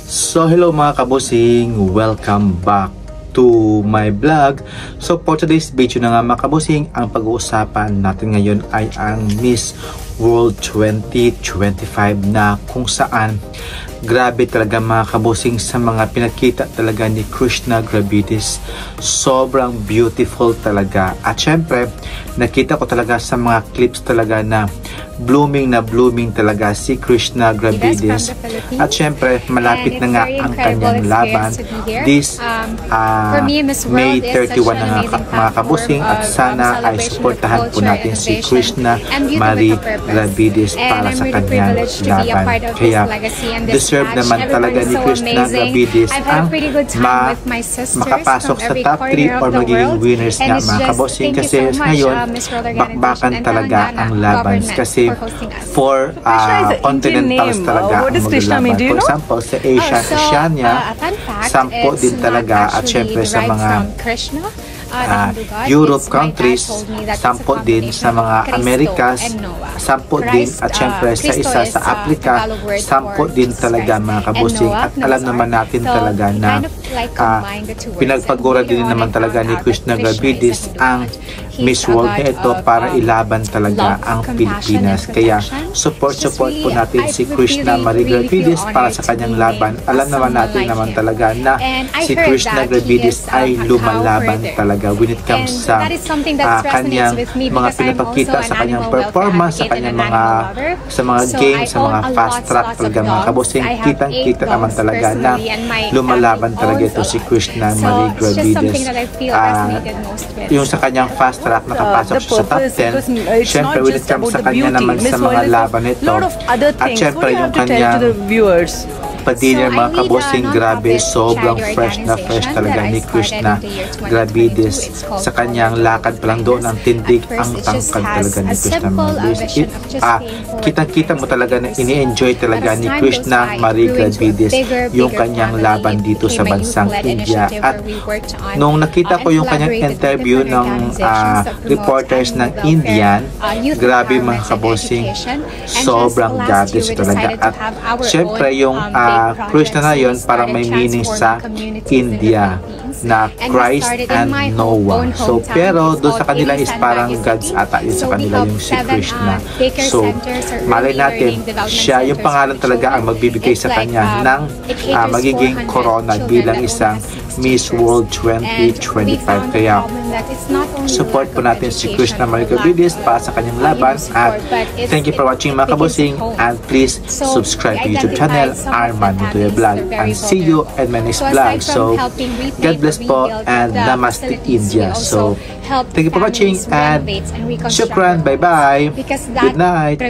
So hello mga kabusing, welcome back to my vlog. So for today's video na nga mga kabusing, ang pag-uusapan natin ngayon ay ang Miss World 2025 na kung saan grabe talaga mga kabusing sa mga pinakita talaga ni Krishna Gravides. Sobrang beautiful talaga. At syempre, nakita ko talaga sa mga clips talaga na blooming talaga si Krishna Gravides. At syempre, malapit na nga ang kanyang laban this May 31 na nga mga kabusing, at sana ay suportahan po natin si Krishna Marie Gravides para sa kanyang laban. Kaya deserve naman talaga ni Krishna Gravides ang makapasok sa top 3 or magiging winners nga mga kabusing, kasi ngayon bakbakan talaga ang laban, kasi for continentals talaga ang maglalaban. For example, sa Oceania, 10 din talaga, at syempre sa mga Europe countries, 10 din, sa mga Americas 10 din, at syempre sa isa sa Africa 10 din talaga mga kabusing. At alam naman natin talaga na pinagpagura din naman talaga ni Krishna Gravides ang Miss World na ito para ilaban talaga ang Pilipinas. Kaya support po natin si Krishna Marie Gravides para sa kanyang laban. Alam naman natin naman talaga na si Krishna Gravides ay lumalaban talaga when it comes sa kanyang mga pinapakita sa kanyang performance, sa kanyang mga games, sa mga fast track talaga mga kabusing. Kitang-kita naman talaga na lumalaban talaga ito si Krishna Marie Gravides. Yung sa kanyang fast track nakapasok siya sa top 10. Syempre when it comes sa kanya naman sa mga laban nito, at syempre yung kanyang pa-dinner mga kabusing, grabe, sobrang fresh talaga ni Krishna Gravides. Sa kanyang lakad pa lang doon, ang tindig, ang tangkad talaga ni Krishna Gravides. Kitang-kita mo talaga na ini-enjoy talaga ni Krishna Marie Gravides yung kanyang laban dito sa bansang India. At nung nakita ko yung kanyang interview ng reporters ng Indian, grabe mga kabusing, sobrang goddess talaga. At syempre yung Krishna na yun parang may meaning sa India na Christ and Noah. So pero doon sa kanila is parang gods ata yun sa kanila yung si Krishna. So malay natin siya yung pangalan talaga ang magbibigay sa kanya ng magiging corona bilang isang Miss World 2025. Kaya support po natin si Krishna Marie Gravides para sa kanyang laban. At thank you for watching mga kabusing, and please subscribe to YouTube channel Arman Montoya Vlog, and see you in my next vlog. So God bless po, and Namaste India. So thank you for watching, and shukran, bye bye, good night.